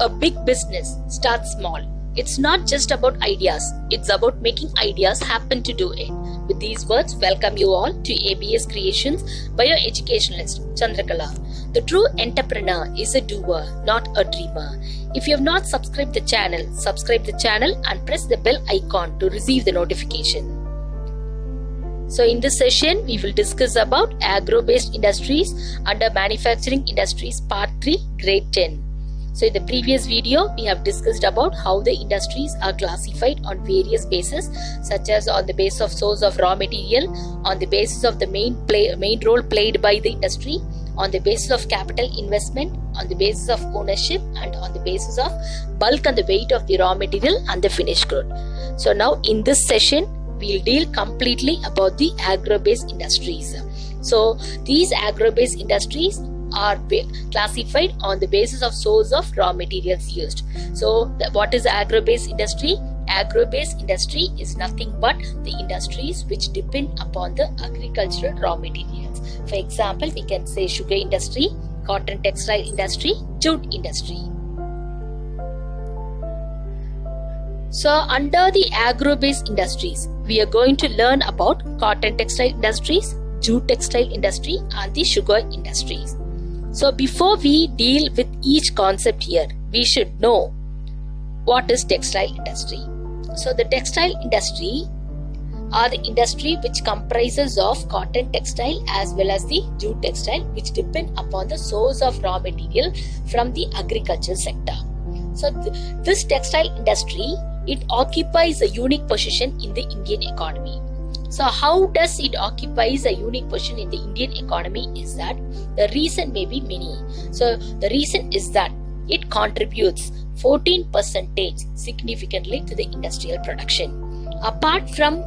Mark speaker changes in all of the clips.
Speaker 1: A big business starts small. It's not just about ideas, it's about making ideas happen to do it. With these words, welcome you all to ABS Creations by your educationalist, Chandrakala. The true entrepreneur is a doer, not a dreamer. If you have not subscribed the channel, subscribe the channel and press the bell icon to receive the notification. So in this session, we will discuss about agro-based industries under manufacturing industries part 3, grade 10. So in the previous video, we have discussed about how the industries are classified on various bases, such as on the basis of source of raw material, on the basis of the main role played by the industry, on the basis of capital investment, on the basis of ownership, and on the basis of bulk and the weight of the raw material and the finished good. So now in this session, we'll deal completely about the agro-based industries. So these agro-based industries are classified on the basis of source of raw materials used. So what is agro-based industry? Agro-based industry is nothing but the industries which depend upon the agricultural raw materials. For example, we can say sugar industry, cotton textile industry, jute industry. So under the agro-based industries, we are going to learn about cotton textile industries, jute textile industry and the sugar industries. So before we deal with each concept here, we should know what is textile industry. So the textile industry are the industry which comprises of cotton textile as well as the jute textile, which depend upon the source of raw material from the agriculture sector. So this textile industry, it occupies a unique position in the Indian economy. So how does it occupies a unique position in the Indian economy is that the reason may be many. So the reason is that it contributes 14% significantly to the industrial production. Apart from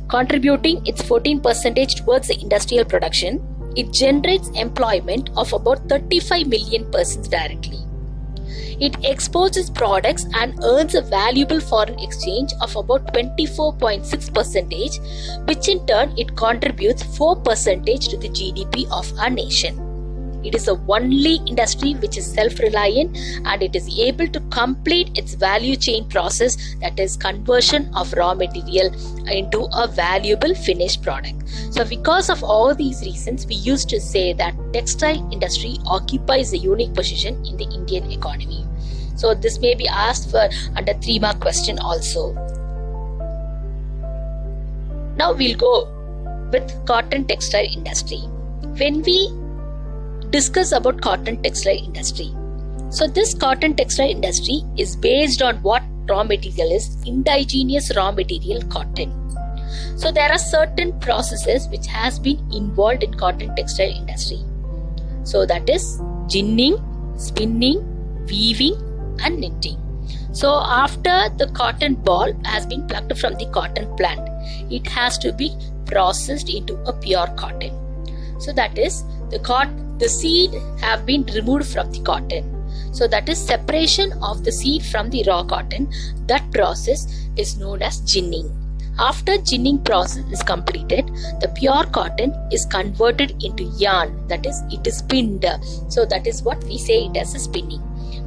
Speaker 1: contributing its 14% towards the industrial production, it generates employment of about 35 million persons directly. It exports its products and earns a valuable foreign exchange of about 24.6%, which in turn it contributes 4% to the GDP of our nation. It is the only industry which is self-reliant and it is able to complete its value chain process, that is conversion of raw material into a valuable finished product. So because of all these reasons, we used to say that textile industry occupies a unique position in the Indian economy. So this may be asked for under 3-mark question also. Now we'll go with cotton textile industry. When we discuss about cotton textile industry, so this cotton textile industry is based on what raw material is? Indigenous raw material cotton. So there are certain processes which has been involved in cotton textile industry. So that is ginning, spinning, weaving and knitting. So after the cotton ball has been plucked from the cotton plant, it has to be processed into a pure cotton. So that is the seed have been removed from the cotton. So that is separation of the seed from the raw cotton. That process is known as ginning. After ginning process is completed, the pure cotton is converted into yarn, that is it is spinned. So that is what we say it as a spinning.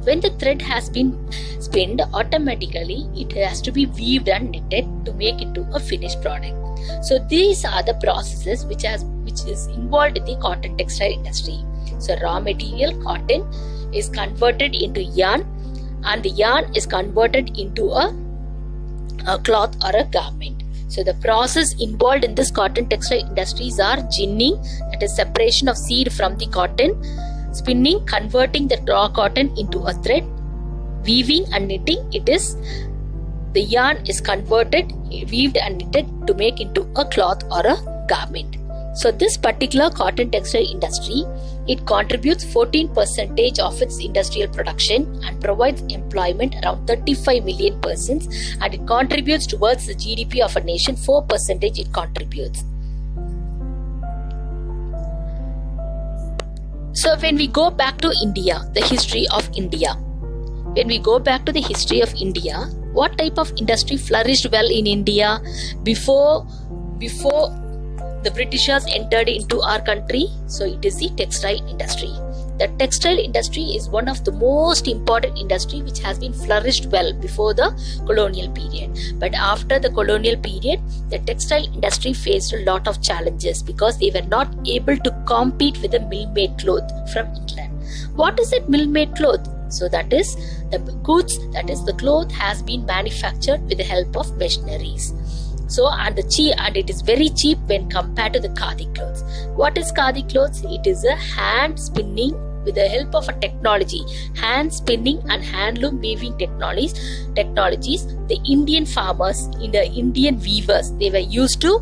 Speaker 1: When the thread has been spinned, automatically it has to be weaved and knitted to make it to a finished product. So these are the processes which is involved in the cotton textile industry. So raw material cotton is converted into yarn and the yarn is converted into a cloth or a garment. So the process involved in this cotton textile industries are ginning, that is separation of seed from the cotton, spinning, converting the raw cotton into a thread, weaving and knitting, it is the yarn is converted, weaved and knitted to make into a cloth or a garment. So this particular cotton textile industry, it contributes 14% of its industrial production and provides employment around 35 million persons, and it contributes towards the GDP of a nation, 4% it contributes. So when we go back to India, the history of India, what type of industry flourished well in India before the Britishers entered into our country? So it is the textile industry. the textile industry is one of the most important industry which has been flourished well before the colonial period. But after the colonial period, the textile industry faced a lot of challenges because they were not able to compete with the mill-made cloth from England. What is it, mill-made cloth? So that is the goods, that is the cloth has been manufactured with the help of machineries. So and it is very cheap when compared to the khadi clothes. What is khadi clothes? It is a hand spinning with the help of a technology, hand spinning and handloom weaving technologies. The Indian farmers, in the Indian weavers, they were used to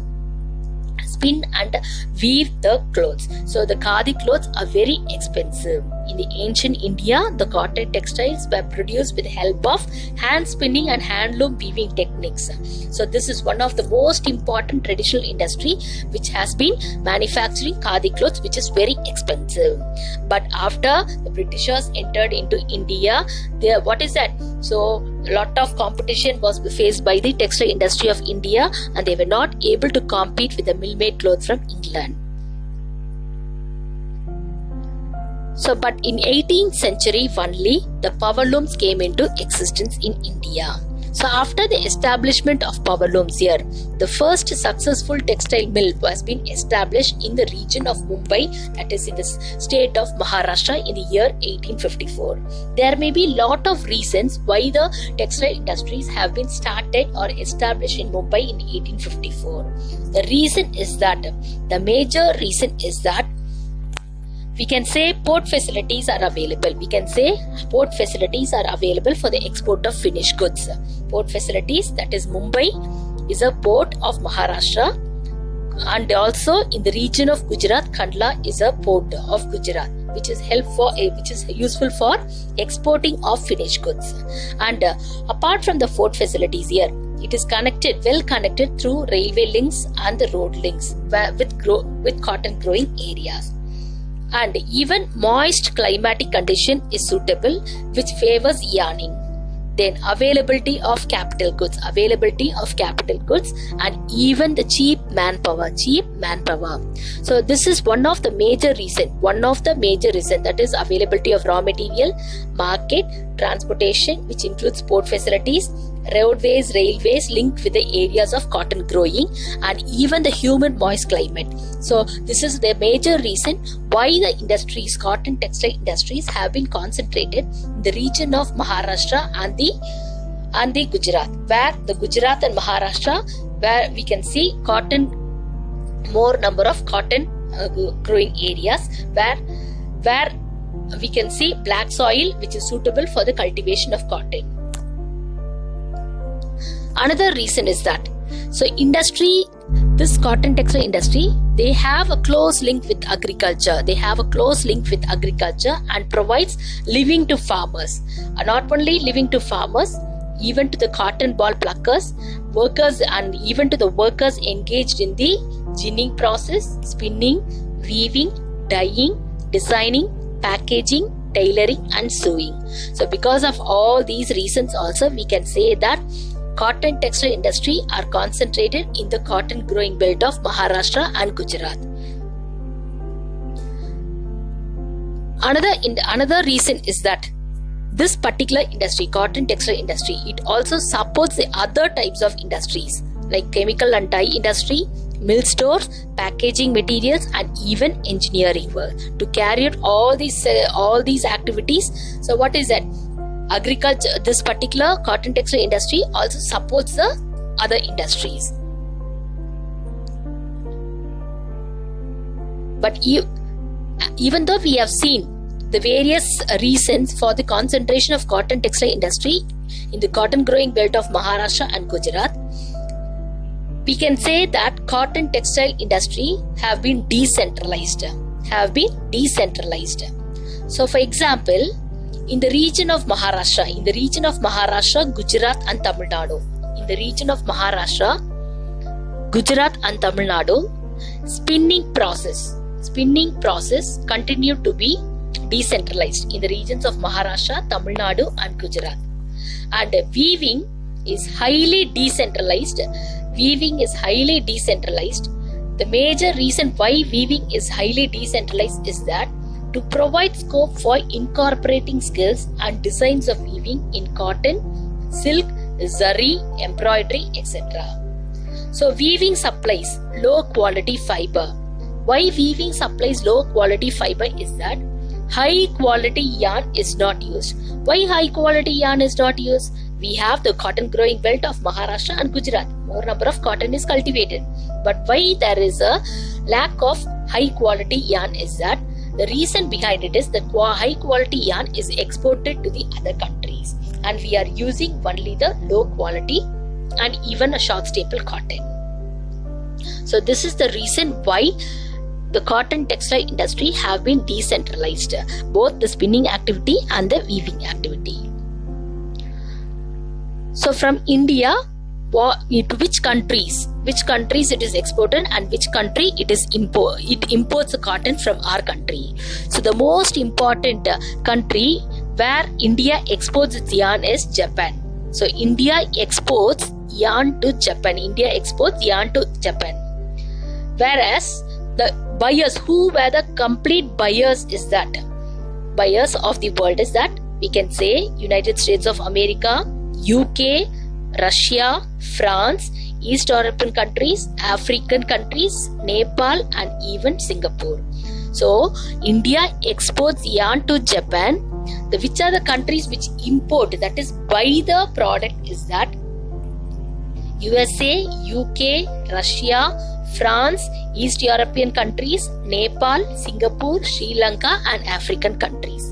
Speaker 1: spin and weave the clothes. So the khadi clothes are very expensive. In the ancient India, the cotton textiles were produced with the help of hand spinning and handloom weaving techniques. So this is one of the most important traditional industry which has been manufacturing khadi clothes, which is very expensive. But after the Britishers entered into India, what is that? So a lot of competition was faced by the textile industry of India, and they were not able to compete with the mill-made clothes from England. So, but in 18th century only, the power looms came into existence in India. So, after the establishment of power looms here, the first successful textile mill was being established in the region of Mumbai, that is in the state of Maharashtra, in the year 1854. There may be a lot of reasons why the textile industries have been started or established in Mumbai in 1854. The major reason is that we can say port facilities are available. We can say port facilities are available for the export of finished goods. Port facilities, that is Mumbai is a port of Maharashtra, and also in the region of Gujarat, Kandla is a port of Gujarat, which is useful for exporting of finished goods. And apart from the port facilities here, it is well connected through railway links and the road links with cotton growing areas. And even moist climatic condition is suitable, which favors yarning. Then availability of capital goods, and even the cheap manpower. So this is one of the major reason, that is availability of raw material, market, transportation, which includes port facilities, roadways, railways linked with the areas of cotton growing, and even the humid moist climate. So this is the major reason why the cotton textile industries have been concentrated in the region of Maharashtra and the Gujarat, where the Gujarat and Maharashtra, where we can see more number of cotton growing areas, where we can see black soil, which is suitable for the cultivation of cotton. Another reason is that, this cotton textile industry, they have a close link with agriculture. And provides living to farmers. And not only living to farmers, even to the cotton ball pluckers, workers, and even to the workers engaged in the ginning process, spinning, weaving, dyeing, designing, packaging, tailoring, and sewing. So because of all these reasons also, we can say that cotton textile industry are concentrated in the cotton growing belt of Maharashtra and Gujarat. Another reason is that this particular industry, cotton textile industry, it also supports the other types of industries like chemical and dye industry, mill stores, packaging materials, and even engineering work to carry out all these activities. So what is that? Agriculture, this particular cotton textile industry also supports the other industries. But even though we have seen the various reasons for the concentration of cotton textile industry in the cotton growing belt of Maharashtra and Gujarat, we can say that cotton textile industry have been decentralized. So for example, in the region of Maharashtra, Gujarat and Tamil Nadu. In the region of Maharashtra, Gujarat and Tamil Nadu, spinning process continued to be decentralized in the regions of Maharashtra, Tamil Nadu and Gujarat. And weaving is highly decentralized. The major reason why weaving is highly decentralized is that to provide scope for incorporating skills and designs of weaving in cotton, silk, zari, embroidery, etc. So weaving supplies low quality fiber. Why weaving supplies low quality fiber is that high quality yarn is not used. Why high quality yarn is not used? We have the cotton growing belt of Maharashtra and Gujarat. More number of cotton is cultivated. But why there is a lack of high quality yarn is that the reason behind it is that high quality yarn is exported to the other countries and we are using only the low quality and even a short staple cotton. So this is the reason why the cotton textile industry have been decentralized, both the spinning activity and the weaving activity. So from India, to which countries it is exported and which country it imports the cotton from our country. So the most important country where India exports its yarn is Japan. So India exports yarn to Japan. Whereas the buyers, who were the complete buyers is that buyers of the world is that we can say United States of America, UK, Russia, France, East European countries, African countries, Nepal and even Singapore. So India exports yarn to Japan. Which are the countries which import, that is buy the product is that USA, UK, Russia, France, East European countries, Nepal, Singapore, Sri Lanka and African countries.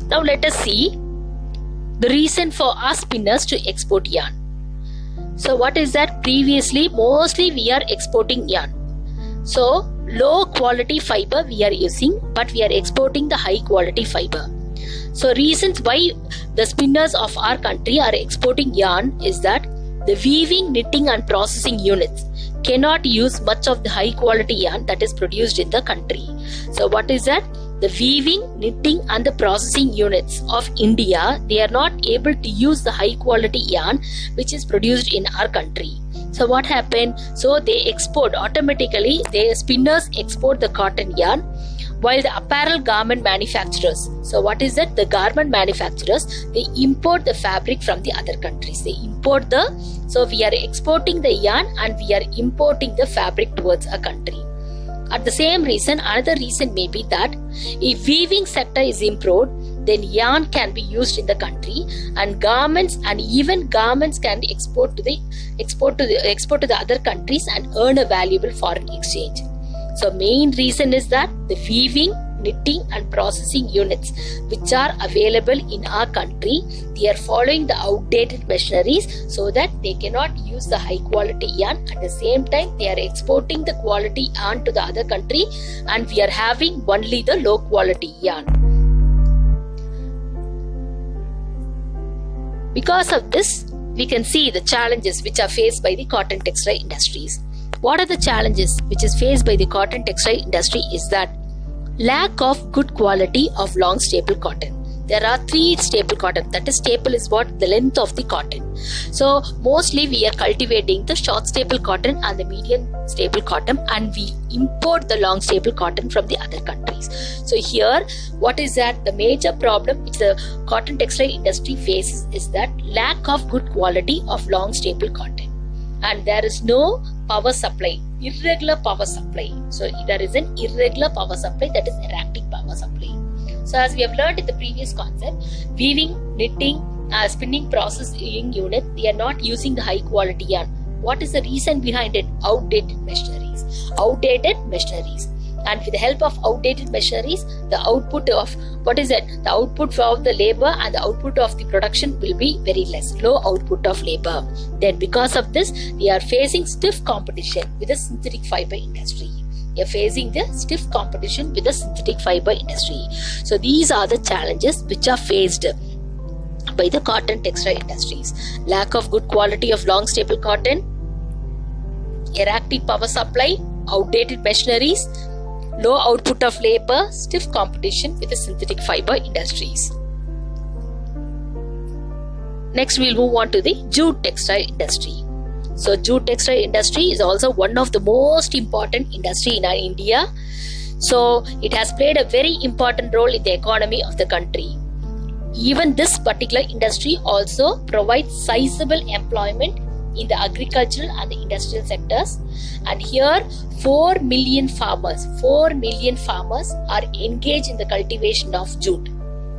Speaker 1: Now let us see the reason for our spinners to export yarn. So what is that? Previously, mostly we are exporting yarn. So low quality fiber we are using, but we are exporting the high quality fiber. So reasons why the spinners of our country are exporting yarn is that the weaving, knitting and processing units cannot use much of the high quality yarn that is produced in the country. So what is that? The weaving, knitting and the processing units of India, they are not able to use the high quality yarn which is produced in our country. So what happened? So they export automatically, the spinners export the cotton yarn, while the apparel garment manufacturers, so what is that? The garment manufacturers, they import the fabric from the other countries. So we are exporting the yarn and we are importing the fabric towards a country. At the same reason, another reason may be that if weaving sector is improved, then yarn can be used in the country and garments can be export to the other countries and earn a valuable foreign exchange. So main reason is that the weaving, knitting and processing units which are available in our country, they are following the outdated machineries so that they cannot use the high quality yarn. At the same time, they are exporting the quality yarn to the other country and we are having only the low quality yarn. Because of this, we can see the challenges which are faced by the cotton textile industries. What are the challenges which is faced by the cotton textile industry is that lack of good quality of long staple cotton. There are 3 staple cotton. That is, staple is what? The length of the cotton. So mostly we are cultivating the short staple cotton and the medium staple cotton and we import the long staple cotton from the other countries. So here, what is that? The major problem which the cotton textile industry faces is that lack of good quality of long staple cotton. And there is no power supply, irregular power supply. So there is an irregular power supply, that is erratic power supply. So as we have learned in the previous concept, weaving, knitting, spinning processing unit, they are not using the high quality yarn. What is the reason behind it? Outdated machineries. And with the help of outdated machineries, the output of the output of the labor and the output of the production will be very less, low output of labor. Then because of this, we are facing stiff competition with the synthetic fiber industry. So these are the challenges which are faced by the cotton textile industries. Lack of good quality of long staple cotton, erratic power supply, outdated machineries, low output of labor, stiff competition with the synthetic fiber industries. Next, we'll move on to the jute textile industry. So jute textile industry is also one of the most important industry in India. So it has played a very important role in the economy of the country. Even this particular industry also provides sizable employment in the agricultural and the industrial sectors. And here 4 million farmers are engaged in the cultivation of jute.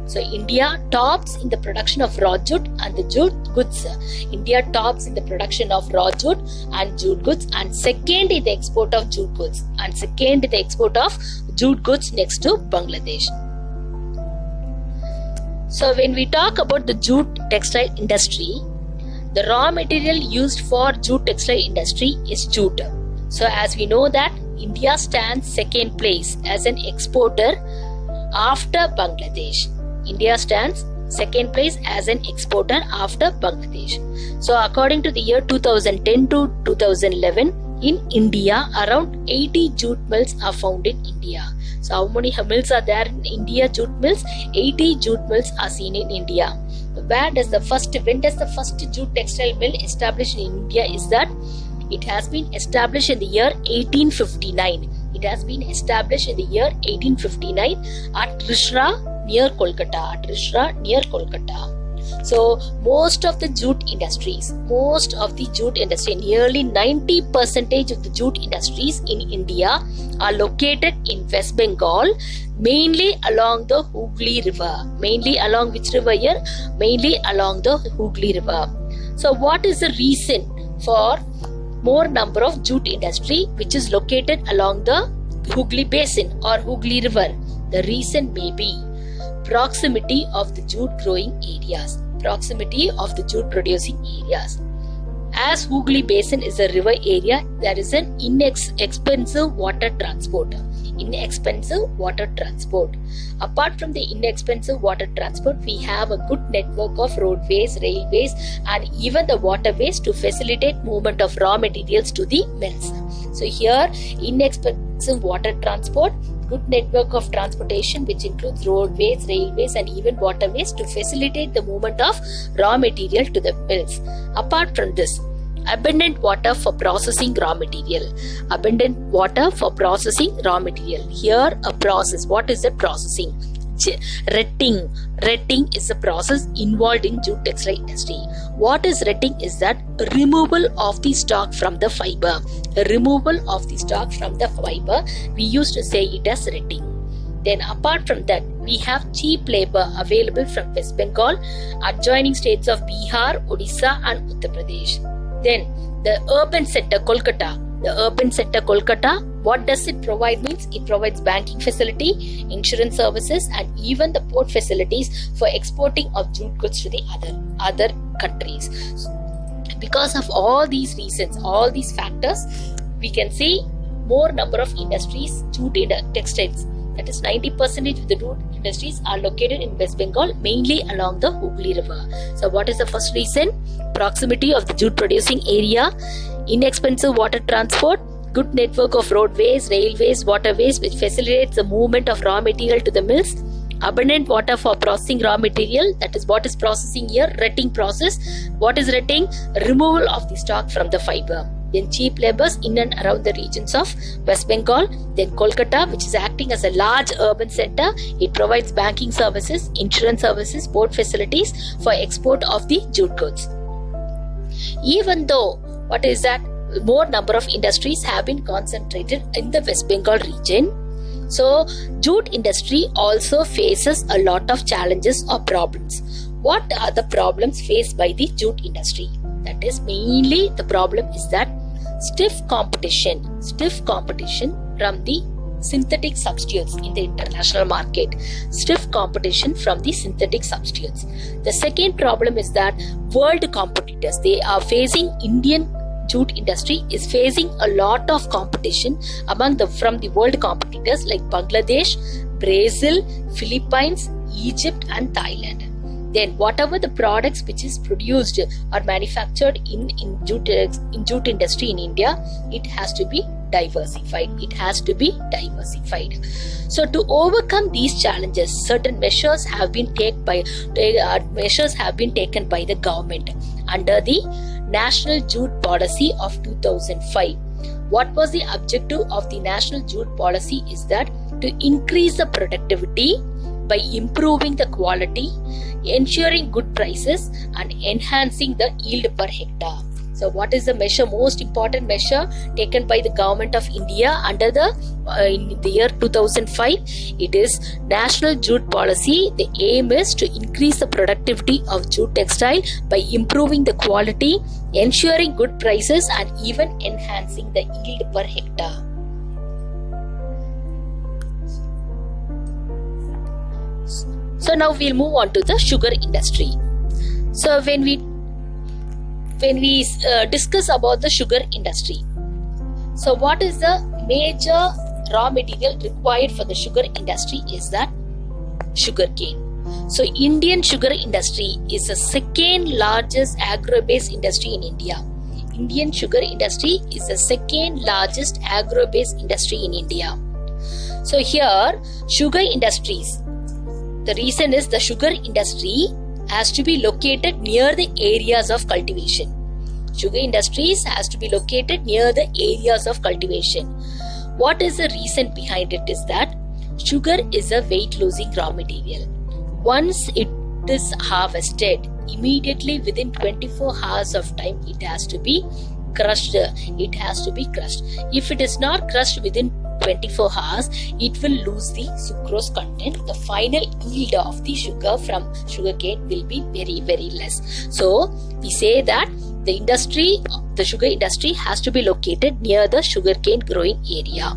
Speaker 1: So India tops in the production of raw jute and the jute goods. India tops in the production of raw jute and jute goods, and second in the export of jute goods, next to Bangladesh. So when we talk about the jute textile industry, the raw material used for jute textile industry is jute. So as we know that India stands second place as an exporter after Bangladesh. India stands second place as an exporter after Bangladesh. So according to the year 2010 to 2011, in India, around 80 jute mills are found in India. So how many mills are there in India? Jute mills? 80 jute mills are seen in India. When does the first jute textile mill established in India is that? It has been established in the year 1859. It has been established in the year 1859 at Risra near Kolkata. So most of the jute industries, nearly 90% of the jute industries in India are located in West Bengal, mainly along the Hooghly River. Mainly along which river here? Mainly along the Hooghly River. So what is the reason for more number of jute industry which is located along the Hooghly Basin or Hooghly River? The reason may be proximity of the jute growing areas, proximity of the jute producing areas. As Hooghly Basin is a river area, there is an inexpensive water transport. Apart from the inexpensive water transport, we have a good network of roadways, railways, and even the waterways to facilitate movement of raw materials to the mills. So here, inexpensive water transport, good network of transportation which includes roadways, railways, and even waterways to facilitate the movement of raw material to the mills. Apart from this, abundant water for processing raw material. Here a process. What is the processing? Retting is a process involved in jute textile industry. What is retting is that removal of the stock from the fiber. We used to say it as retting. Then apart from that, we have cheap labor available from West Bengal, adjoining states of Bihar, Odisha, and Uttar Pradesh. Then the urban center Kolkata. What does it provide? Means it provides banking facility, insurance services, and even the port facilities for exporting of jute goods to the other countries. Because of all these reasons, all these factors, we can see more number of industries, jute textiles. That is 90% of the jute industries are located in West Bengal, mainly along the Hooghly River. So what is the first reason? Proximity of the jute producing area, inexpensive water transport, good network of roadways, railways, waterways which facilitates the movement of raw material to the mills, abundant water for processing raw material. That is what is processing here? Retting process. What is retting? Removal of the stock from the fiber. Then cheap labours in and around the regions of West Bengal. Then Kolkata, which is acting as a large urban centre. It provides banking services, insurance services, port facilities for export of the jute goods. Even though, what is that? More number of industries have been concentrated in the West Bengal region. So, jute industry also faces a lot of challenges or problems. What are the problems faced by the jute industry? That is mainly the problem is that stiff competition from the synthetic substitutes in the international market. Stiff competition from the synthetic substitutes. The second problem is that world competitors, they are facing Indian jute industry is facing a lot of competition from the world competitors like Bangladesh, Brazil, Philippines, Egypt, and Thailand. Then whatever the products which is produced or manufactured in jute industry in India, it has to be diversified. So to overcome these challenges, certain measures have been taken by the government under the National Jute Policy of 2005. What was the objective of the National Jute Policy is that to increase the productivity by improving the quality, ensuring good prices and enhancing the yield per hectare. So what is the measure, most important measure taken by the government of India under the in the year 2005? It is National Jute Policy. The aim is to increase the productivity of jute textile by improving the quality, ensuring good prices and even enhancing the yield per hectare. So now we'll move on to the sugar industry. So when we discuss about the sugar industry, so what is the major raw material required for the sugar industry is that sugarcane. So Indian sugar industry is the second largest agro-based industry in India. Indian sugar industry is the second largest agro-based industry in India. So here sugar industries, the reason is the sugar industry has to be located near the areas of cultivation. Sugar industries has to be located near the areas of cultivation. What is the reason behind it is that sugar is a weight losing raw material. Once it is harvested, immediately within 24 hours of time it has to be crushed. It has to be crushed. If it is not crushed within 24 hours, it will lose the sucrose content. The final yield of the sugar from sugarcane will be very, very less. So we say that the sugar industry has to be located near the sugarcane growing area.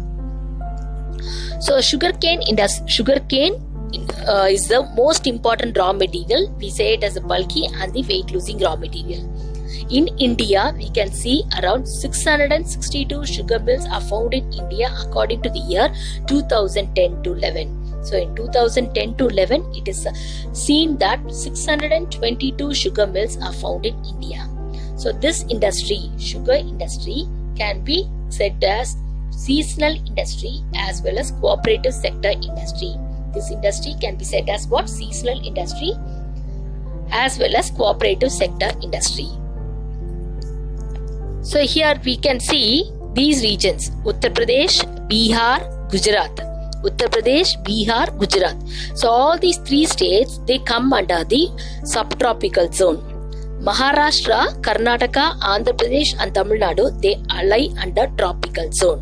Speaker 1: So sugarcane is the most important raw material. We say it as a bulky and the weight losing raw material. In India, we can see around 662 sugar mills are found in India according to the year 2010 to 11. So in 2010 to 11, it is seen that 622 sugar mills are found in India. So this industry, sugar industry, can be said as seasonal industry as well as cooperative sector industry. This industry can be said as what? Seasonal industry as well as cooperative sector industry. So here we can see these regions: Uttar Pradesh, Bihar, Gujarat. Uttar Pradesh, Bihar, Gujarat. So all these three states, they come under the subtropical zone. Maharashtra, Karnataka, Andhra Pradesh and Tamil Nadu, they lie under tropical zone.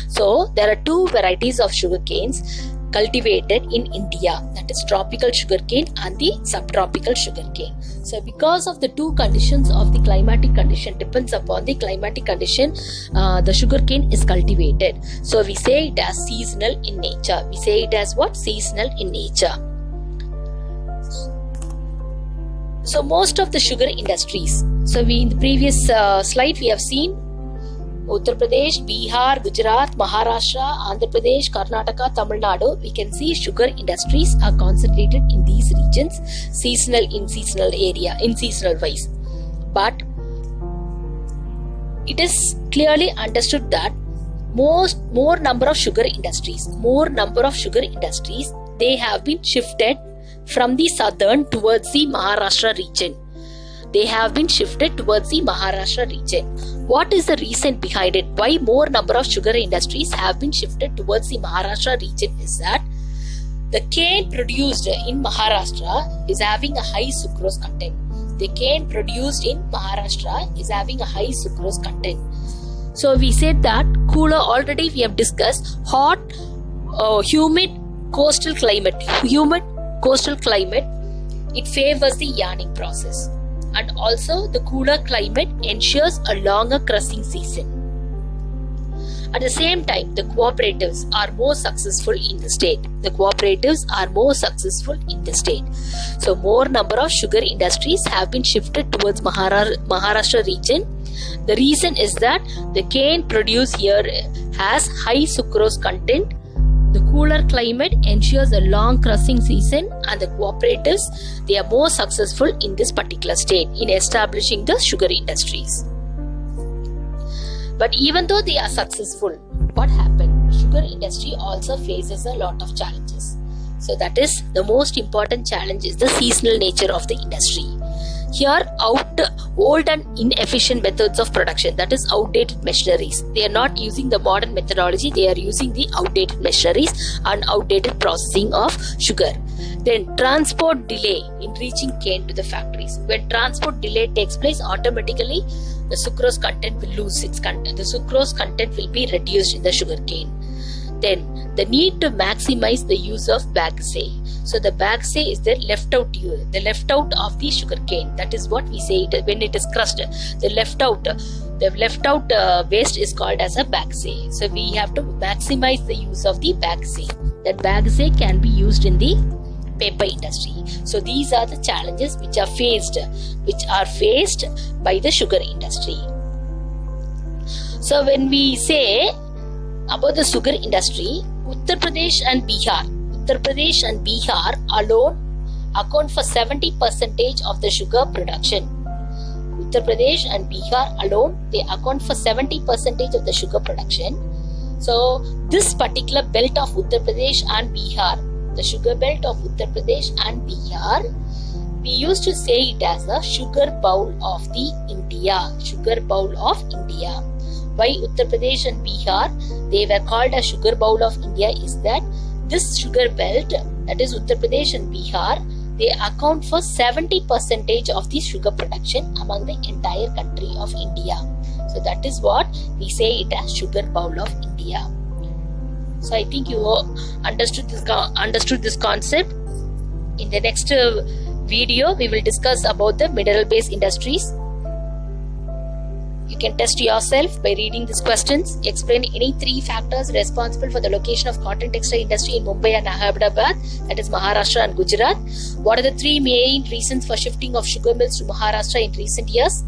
Speaker 1: So there are two varieties of sugar canes cultivated in India, that is tropical sugarcane and the subtropical sugarcane. So because of the two conditions of the climatic condition, depends upon the climatic condition, the sugarcane is cultivated. So we say it as seasonal in nature. We say it as what? Seasonal in nature. So most of the sugar industries, so in the previous slide we have seen Uttar Pradesh, Bihar, Gujarat, Maharashtra, Andhra Pradesh, Karnataka, Tamil Nadu. We can see sugar industries are concentrated in these regions, seasonal wise. But it is clearly understood that more number of sugar industries, they have been shifted from the southern towards the Maharashtra region. What is the reason behind it? Why more number of sugar industries have been shifted towards the Maharashtra region is that the cane produced in Maharashtra is having a high sucrose content. So we said that cooler, already we have discussed, hot, humid coastal climate, it favors the yarning process. And also the cooler climate ensures a longer crushing season. At the same time, the cooperatives are more successful in the state. So more number of sugar industries have been shifted towards Maharashtra region. The reason is that the cane produced here has high sucrose content. The cooler climate ensures a long crushing season, and the cooperatives, they are more successful in this particular state in establishing the sugar industries. But even though they are successful, what happened? Sugar industry also faces a lot of challenges. So that is the most important challenge is the seasonal nature of the industry. Here, old and inefficient methods of production, that is outdated machineries. They are not using the modern methodology, they are using the outdated machineries and outdated processing of sugar. Then transport delay in reaching cane to the factories. When transport delay takes place, automatically the sucrose content will lose its content. The sucrose content will be reduced in the sugar cane. Then the need to maximize the use of bagasse. So the bagasse is the left out of the sugar cane. That is what we say when it is crushed. The left out waste is called as a bagasse. So we have to maximize the use of the bagasse. That bagasse can be used in the paper industry. So these are the challenges which are faced by the sugar industry. So when we say about the sugar industry, Uttar Pradesh and Bihar alone account for 70% of the sugar production. Uttar Pradesh and Bihar alone, they account for 70% of the sugar production. So this particular belt of Uttar Pradesh and Bihar, the sugar belt of Uttar Pradesh and Bihar, we used to say it as the sugar bowl of the India. Sugar bowl of India. Why Uttar Pradesh and Bihar they were called a sugar bowl of India is that this sugar belt, that is Uttar Pradesh and Bihar, they account for 70% of the sugar production among the entire country of India. So that is what we say it as sugar bowl of India. So I think you understood this concept. In the next video, we will discuss about the mineral-based industries. You can test yourself by reading these questions. Explain any 3 factors responsible for the location of cotton textile industry in Mumbai and Ahmedabad, that is Maharashtra and Gujarat. What are the 3 main reasons for shifting of sugar mills to Maharashtra in recent years?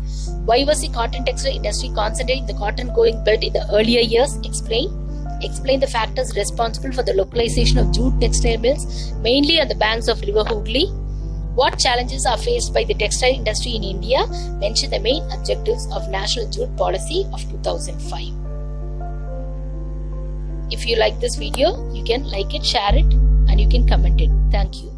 Speaker 1: Why was the cotton textile industry concentrating the cotton growing belt in the earlier years? Explain the factors responsible for the localization of jute textile mills, mainly on the banks of River Hooghly. What challenges are faced by the textile industry in India? Mention the main objectives of National Jute Policy of 2005. If you like this video, you can like it, share it, and you can comment it. Thank you.